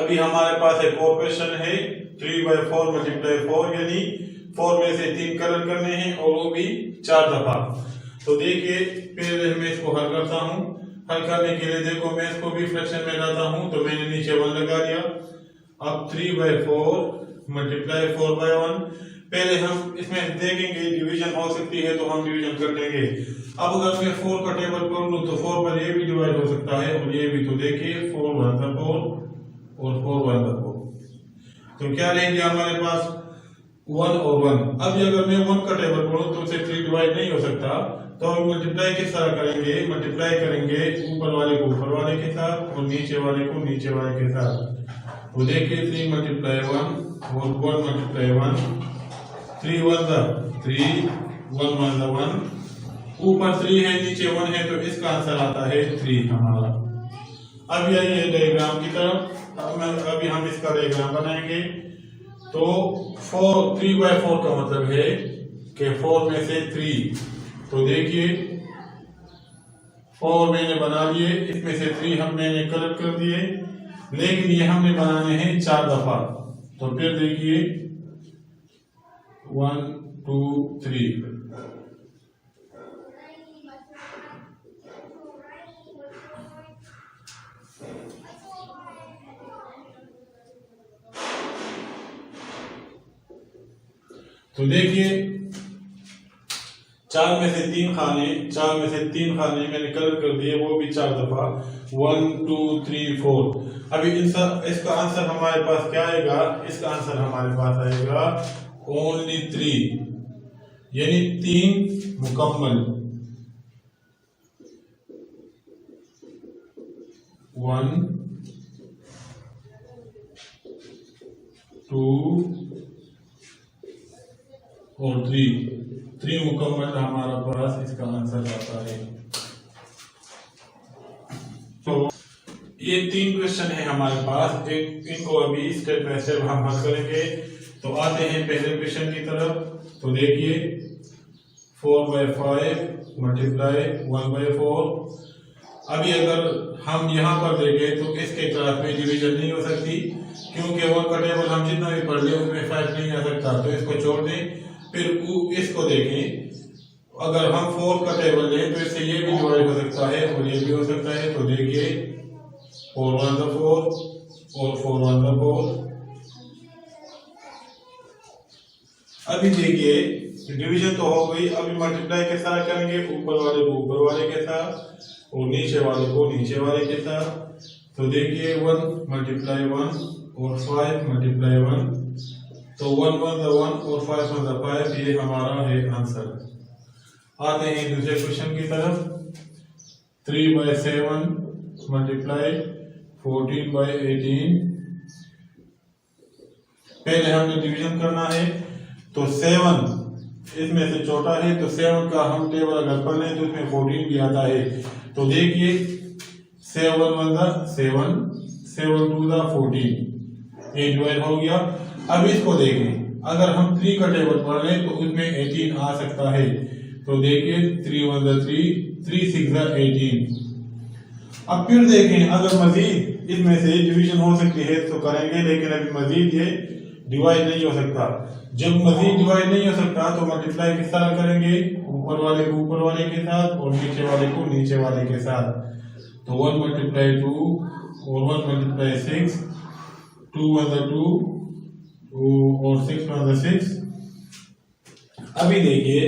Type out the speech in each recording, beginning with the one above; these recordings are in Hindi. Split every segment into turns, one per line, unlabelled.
अभी हमारे पास एक और क्वेश्चन है 3/4 मल्टीप्लाई 4 यानी 4 में से 3 कलर करने हैं और वो भी 4 दफा। तो देखिए पहले मैं इसको हल करता हूँ। हल करने के लिए देखो मैं इसको भी फ्रैक्शन में लाता हूँ, तो मैंने नीचे 1 लगा दिया। अब 3/4 मल्टीप्लाई 4/1। पहले हम इसमें देखेंगे डिवीजन हो सकती है तो हम डिवीजन कर लेंगे। अब अगर मैं 4 का टेबल कर लूँ तो 4 पर ये भी डिवाइड हो सकता है और ये भी। तो देखिए 4 1 4 और 4 1 4। तो क्या रहेंगे हमारे पास 1 और 1। अब अगर मैं 1 का टेबल पढ़ूं तो उसे 3 डिवाइड नहीं हो सकता, तो हम मल्टीप्लाई किस तरह करेंगे? मल्टीप्लाई करेंगे ऊपर वाले को ऊपर वाले के साथ और नीचे वाले को नीचे वाले के साथ। तो देखिए 3 मल्टीप्लाई 1 और 1 मल्टीप्लाई 1, 3 1 3, 1 1 1। ऊपर 3 है नीचे 1 है, तो इसका आंसर आता है 3 हमारा। अब ये डायग्राम की तरफ अभी हम इसका डायग्राम बनाएंगे। तो 3/4 का मतलब है कि 4 में से 3। तो देखिए 4 मैंने बना लिए, इसमें से 3 मैंने कलर कर दिए, लेकिन ये हमने बनाने हैं 4 दफा। तो फिर देखिए 1 2 3। तो देखिए 4 में से 3 खाने मैंने कलर कर दिए, वो भी 4 दफा। 1 2 3 4। अभी इसका आंसर हमारे पास क्या आएगा? इसका आंसर हमारे पास आएगा ओनली 3, यानी 3 मुकम्मल। 1 2 और 3 मुकम्मल हमारा पास इसका आंसर आता है। तो ये 3 क्वेश्चन है हमारे पास, इनको अभी स्टेप बाय स्टेप हम हल करेंगे। तो आते हैं पहले क्वेश्चन की तरफ। तो देखिए 4/5 मल्टीप्लाई 1/4। अभी अगर हम यहाँ पर देखें तो इसके क्लास में डिवीजन नहीं हो सकती, क्योंकि 1 का टेबल हम जितना भी पढ़ ले उसमें 5 नहीं आ सकता, तो इसको छोड़ दें। फिर इसको देखें, अगर हम 4 का टेबल लें तो इससे ये भी डिवाइड हो सकता है और ये भी हो सकता है। तो देखिए 4 1 4 और 4 1 4। अभी देखिए डिवीजन तो हो गई, अभी मल्टीप्लाई के साथ करेंगे ऊपर वाले को ऊपर वाले के साथ और नीचे वाले को नीचे वाले के साथ। तो देखिए 1 मल्टीप्लाई 1 और 5 मल्टीप्लाई 1। तो 1 1 1 और 5 1 5, ये हमारा है आंसर। आते हैं दूसरे क्वेश्चन की तरफ। 3/7 मल्टीप्लाई 14/18। पहले हमने डिवीजन करना है। तो 7 इसमें से छोटा है, तो 7 का हम टेबल अगर पढ़ लें तो इसमें 14 भी आता है। तो देखिए 7 1 7, 7 2 14, ये डिवाइड हो गया। अब इसको देखें, अगर हम 3 का टेबल पढ़ लें तो उसमें 18 आ सकता है। तो देखिए 3 1 3, 3 6 18। अब फिर देखें अगर मजीद इसमें से डिवीजन हो सकती है तो करेंगे, लेकिन अभी मजीद ये डिवाइड नहीं हो सकता। जब मजीद डिवाइड नहीं हो सकता तो मल्टीप्लाई किस तरह करेंगे? ऊपर वाले को ऊपर वाले के साथ और नीचे वाले को नीचे वाले के साथ। तो 1 मल्टीप्लाई 2 और 1 मल्टीप्लाई 6, 2 1 2 और 6 1 6। अभी देखिए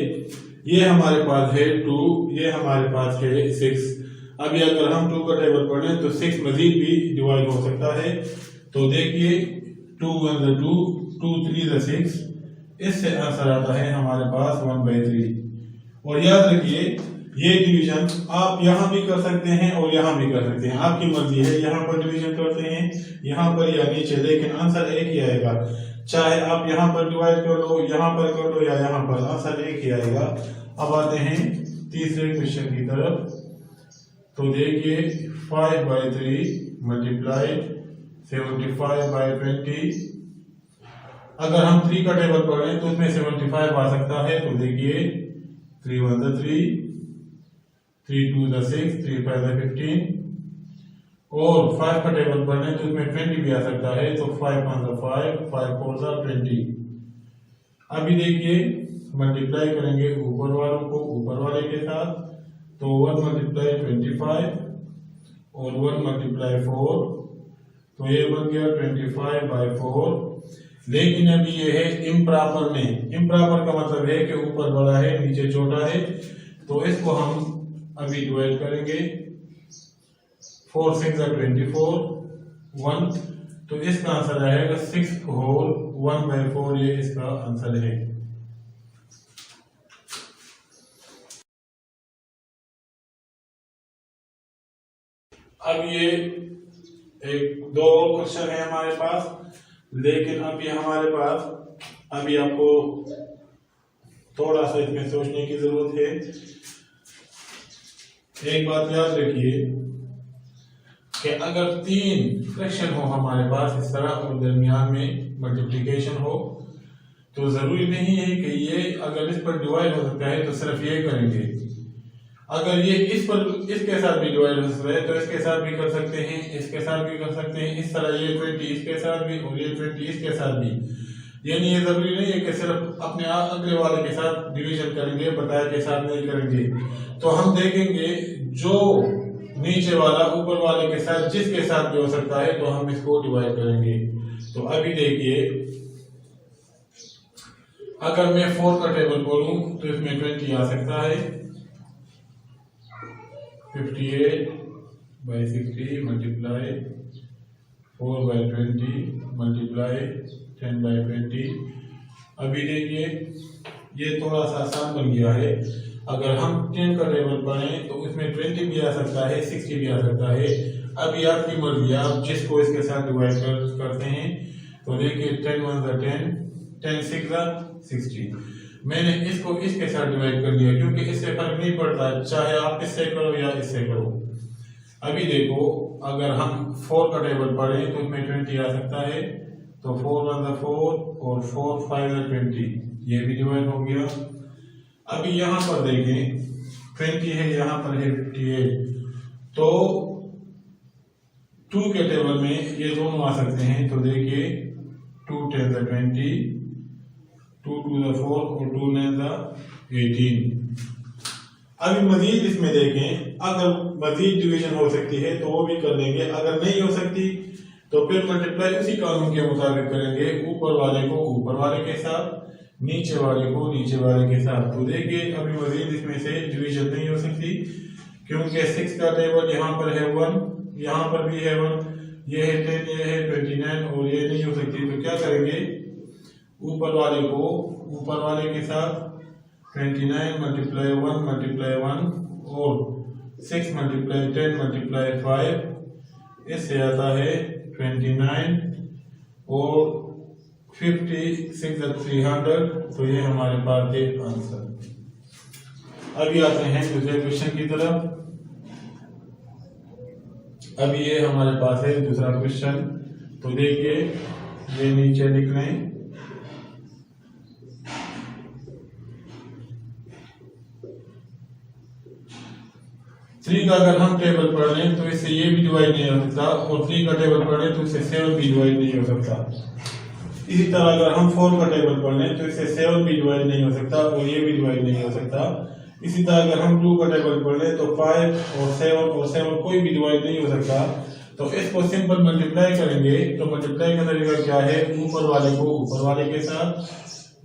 ये हमारे पास है 2, ये हमारे पास है 6। अभी अगर हम 2 का टेबल पढ़ें तो 6 मजीद भी डिवाइड हो सकता है। तो देखिए 2 1 2, 2 3 6। इससे आंसर आता है हमारे पास 1/3। और याद रखिए ये डिवीजन आप यहाँ भी कर सकते हैं और यहाँ भी कर सकते हैं, आपकी मर्जी है। यहाँ पर डिवीजन करते हैं, यहाँ पर या नीचे, लेकिन आंसर एक ही आएगा। चाहे आप यहाँ पर डिवाइड कर लो, यहाँ पर कर लो या यहाँ पर, आंसर एक ही आएगा। अब आते हैं तीसरे क्वेश्चन की तरफ। तो देखिए 5/3 मल्टीप्लाई 75/20। अगर हम 3 का टेबल पढ़ें तो उसमें 75 आ सकता है। तो देखिए 3 1 3, 3 2 6, 3 5 15 और 5 का टेबल पढ़ने तो उसमें 20 भी आ सकता है, तो 5 1 5, 5 4 20। अभी देखिए मल्टीप्लाई करेंगे ऊपर वालों को ऊपर वाले के साथ, तो 1 मल्टीप्लाई 25 और 1 मल्टीप्लाई 4, तो ये बन गया 25/4। लेकिन अभी ये है इम्प्रॉपर में। इम्प्रॉपर का मतलब है कि ऊपर बड़ा है नीचे छोटा है, तो इसको हम अभी डिवाइड करेंगे। 4 6 24, 1, तो इसका आंसर आएगा 6 होल 1/4, ये इसका आंसर है। अब ये एक दो और क्वेश्चन है हमारे पास, लेकिन अभी हमारे पास अभी आपको थोड़ा सा इसमें सोचने की जरूरत है। एक बात याद रखिए कि अगर 3 फ्रैक्शन हो हमारे पास इस तरह और दरमियान में मल्टीप्लिकेशन हो, तो जरूरी नहीं है कि ये अगर इस पर डिवाइड हो सकता है तो सिर्फ ये करेंगे। अगर ये इस पर इसके साथ भी डिवाइड हो सकता है तो इसके साथ भी कर सकते हैं, इसके साथ भी कर सकते हैं। इस तरह ये 20 इसके साथ भी और ये 20 इसके साथ भी। यानी ये जरूरी नहीं है कि सिर्फ अपने अगले वाले के साथ डिवीजन करेंगे, बताया के साथ नहीं करेंगे। तो हम देखेंगे जो नीचे वाला ऊपर वाले के साथ जिसके साथ भी हो सकता है तो हम इसको डिवाइड करेंगे। तो अभी देखिए अगर मैं 4 का टेबल बोलूं तो इसमें 20 आ सकता है। 58/60 मल्टीप्लाई 4/20 मल्टीप्लाई 10/20। अभी देखिए ये थोड़ा सा आसान बन गया है। अगर हम 10 का टेबल पढ़ें तो उसमें 20 भी आ सकता है, 60 भी आ सकता है। अभी आपकी मर्जी, आप जिसको इसके साथ डिवाइड करते हैं। तो देखिए 10 1 10, 10 6 60। मैंने इसको इसके साथ डिवाइड कर दिया क्योंकि इससे फर्क नहीं पड़ता, चाहे आप इससे करो या इससे करो। अभी देखो अगर हम 4 का टेबल पढ़ें तो उसमें 20 आ सकता है, तो 4 1 4 और 4 5 20, ये भी डिवाइड हो गया। अभी यहाँ पर देखें 20 है, यहाँ पर है 58, तो 2 के टेबल में ये दोनों आ सकते हैं। तो देखिए 2 10 20, 2 2 4 और 2 9 18। अभी मजीद इसमें देखें, अगर मजीद डिवीजन हो सकती है तो वो भी कर लेंगे, अगर नहीं हो सकती तो फिर मल्टीप्लाई उसी कानून के मुताबिक करेंगे, ऊपर वाले को ऊपर वाले के साथ, नीचे वाले को नीचे वाले के साथ। तो देखिए अभी मजीद इसमें से डिवीजन नहीं हो सकती क्योंकि 6 का टेबल यहाँ पर है 1, यहाँ पर भी है 1, ये है 10, ये है 29 और ये नहीं हो सकती। तो क्या करेंगे, ऊपर वाले को ऊपर वाले के साथ 29 मल्टीप्लाई 1 मल्टीप्लाई 1 और 6 मल्टीप्लाई 10 मल्टीप्लाई 5, इससे आता है 29 और 56 300। तो ये हमारे पास है आंसर। अभी आते हैं दूसरे क्वेश्चन की तरफ। अभी ये हमारे पास है दूसरा क्वेश्चन। तो देखिए ये नीचे लिख लें, 3 का अगर हम टेबल पढ़ लें तो इससे ये भी डिवाइड नहीं हो सकता, और 3 का टेबल पढ़ लें तो इससे 7 भी डिवाइड नहीं हो सकता। इसी तरह अगर हम 4 का टेबल पढ़ लें तो इससे 7 भी डिवाइड नहीं हो सकता और ये भी डिवाइड नहीं हो सकता। इसी तरह अगर हम 2 का टेबल पढ़ लें तो 5 और 7 कोई भी डिवाइड नहीं हो सकता। तो इसको सिंपल मल्टीप्लाई करेंगे। तो मल्टीप्लाई का तरीका क्या है, ऊपर वाले को ऊपर वाले के साथ,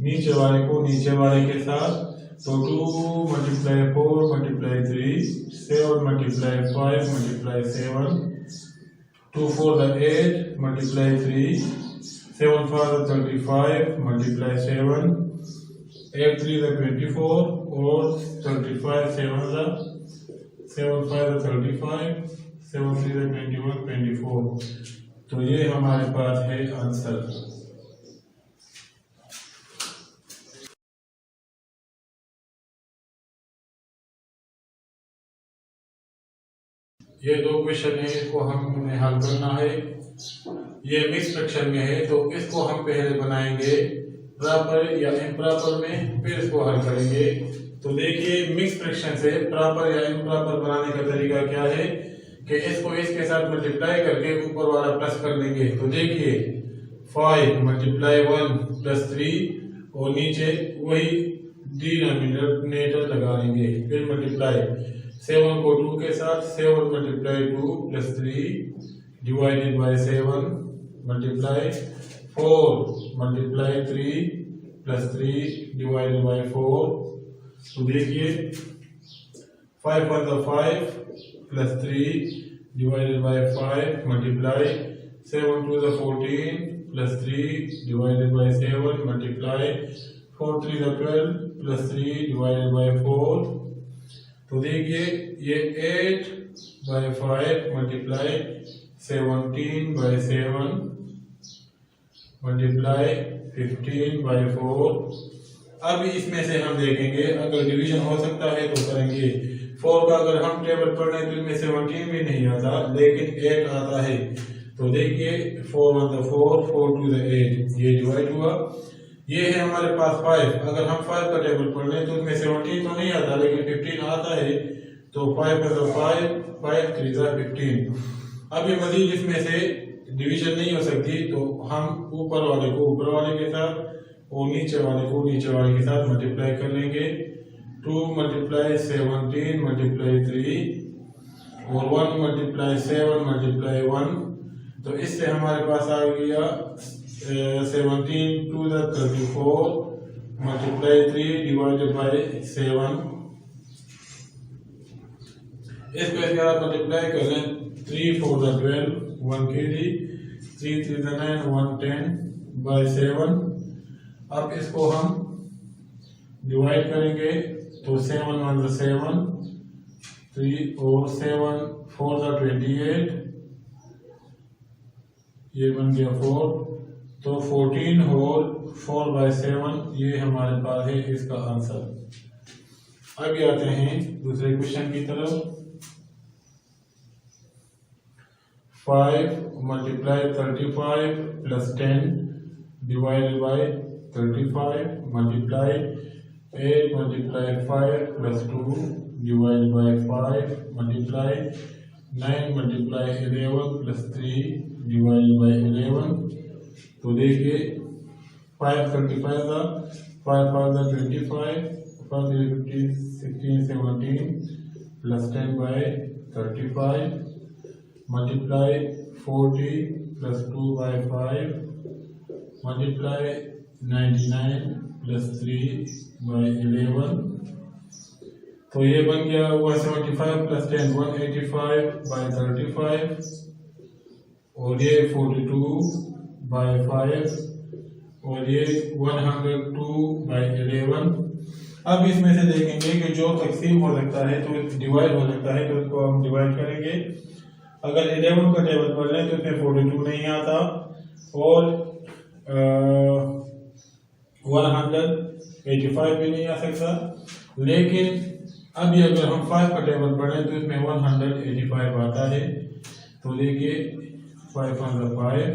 नीचे वाले को नीचे वाले के साथ। तो 2 multiply 4 multiply 3, 7 multiply 5 multiply 7, 2 4 8 multiply 3, 7 5 35 multiply 7, 8 3 24 और 35 7 5 35, 7 3 21 24। तो ये हमारे पास है आंसर। ये 2 क्वेश्चन है, इसको हमें हल करना है। ये मिक्स फ्रैक्शन में है तो इसको हम पहले बनाएंगे प्रॉपर या इम्प्रॉपर में, फिर इसको हल करेंगे। तो देखिए मिक्स फ्रैक्शन से प्रॉपर या इम्प्रॉपर बनाने का तरीका क्या है कि इसको इसके साथ मल्टीप्लाई करके ऊपर वाला प्लस कर लेंगे। तो देखिए 5 मल्टीप्लाई 1 प्लस 3 और नीचे वही डिनोमिनेटर लगा लेंगे, फिर मल्टीप्लाई 7 को 2 के साथ 7 multiply 2 plus 3 divided by 7 multiply 4 multiply 3 plus 3 divided by 4। तो देखिए 5 1 5 plus 3 divided by 5 multiply 7 2 14 plus 3 divided by 7 multiply 4 3 12 plus 3 divided by 4। तो देखिए ये 8 by 5 multiply 17 by 7 multiply 15 by 4। अब इसमें से हम देखेंगे अगर डिवीजन हो सकता है तो करेंगे। 4 का अगर हम टेबल पढ़ रहे हैं तो इसमें 17 भी नहीं आता लेकिन 8 आता है। तो देखिए 4 1 4 4 2 8 ये डिवाइड हुआ। ये है हमारे पास 5, अगर हम 5 का टेबल पढ़ लें तो इसमें 17 तो नहीं आता लेकिन 15 आता है। तो 5 5 5 3 15। अब ये मजीद इसमें से डिवीजन नहीं हो सकती तो हम ऊपर वाले को ऊपर वाले के साथ और नीचे वाले को नीचे वाले के साथ मल्टीप्लाई कर लेंगे। 2 मल्टीप्लाई 17 मल्टीप्लाई 3 और 1 मल्टीप्लाई 7 मल्टीप्लाई 1। तो इससे हमारे पास आ गया 17 2 34 मल्टीप्लाई 3 डिवाइडेड बाय 7। इसको इसके साथ मल्टीप्लाई कर लें 3 4 12 1 kg 3 3 9 110 बाय 7। अब इसको हम डिवाइड करेंगे तो 7 1 7 3 और 7 4 28 ये बन गया 4। तो 14 होल 4 बाय 7 ये हमारे पास है इसका आंसर। आगे आते हैं दूसरे क्वेश्चन की तरफ। 5 multiply 35 plus 10 divided by 35 multiply 8 multiply 5 plus 2 divided by 5 multiply 9 multiply 11 plus 3 divided bye 11। तो देखिए 5 35 था 5 5 25 5 15 16 17 plus 10 by 35 multiply 40 plus 2 by 5 multiply 99 plus 3 by 11। तो ये बन गया 175 प्लस 10 185 बाय 35 और ये 42 बाय 5 और ये 102 बाय 11। अब इसमें से देखेंगे कि जो तकसीम हो सकता है तो डिवाइड हो सकता है तो इसको हम डिवाइड करेंगे। अगर 11 का टेबल पढ़ लें तो इसमें 42 नहीं आता और 185 भी नहीं आ सकता। लेकिन अभी अगर हम 5 का टेबल पढ़ें तो इसमें 185 आता है। तो देखिए 5 1 5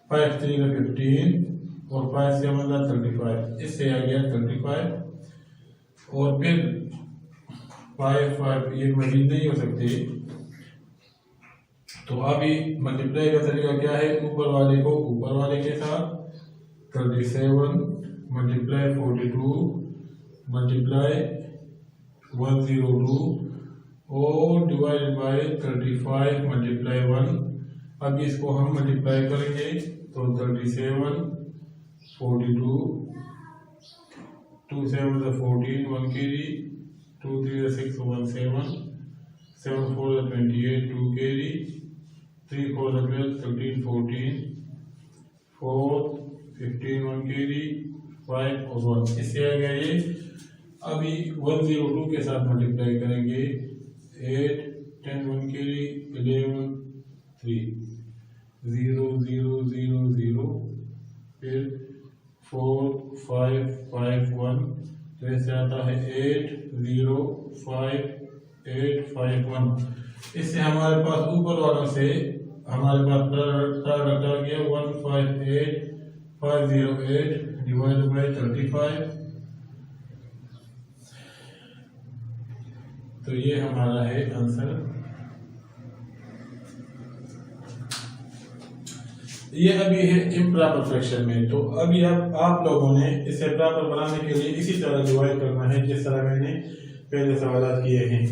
5 3 15 और 5 7 35 इससे आ गया 35 और फिर 5 5 ये मजीद नहीं हो सकते। तो अभी मल्टीप्लाई का तरीका क्या है, ऊपर वाले को ऊपर वाले के साथ 37 मल्टीप्लाई 42 मल्टीप्लाई 102 और डिवाइडेड बाय 35 मल्टीप्लाई 1। अब इसको हम मल्टीप्लाई करेंगे तो 37 42 2 7 14 1 kg 2 3 6 1 7 7 4 28 2 kg 3 4 12 13 14 4 15 1 kg 5 और 1 इससे आ गया ये। अभी 102 के साथ मल्टीप्लाई करेंगे 8 10 1 kg 11 3 0 0 0 0 फिर 4 5 5 1 तो ऐसे आता है 8 0 5 8 5 1। इससे हमारे पास ऊपर वालों से हमारे पास रखा गया 158 508 डिवाइड बाय 35। तो ये हमारा है आंसर। ये अभी है इम्प्रॉपर फ्रैक्शन में। तो अभी अब आप लोगों ने इसे प्रॉपर बनाने के लिए इसी तरह डिवाइड करना है जिस तरह मैंने पहले सवाल किए हैं।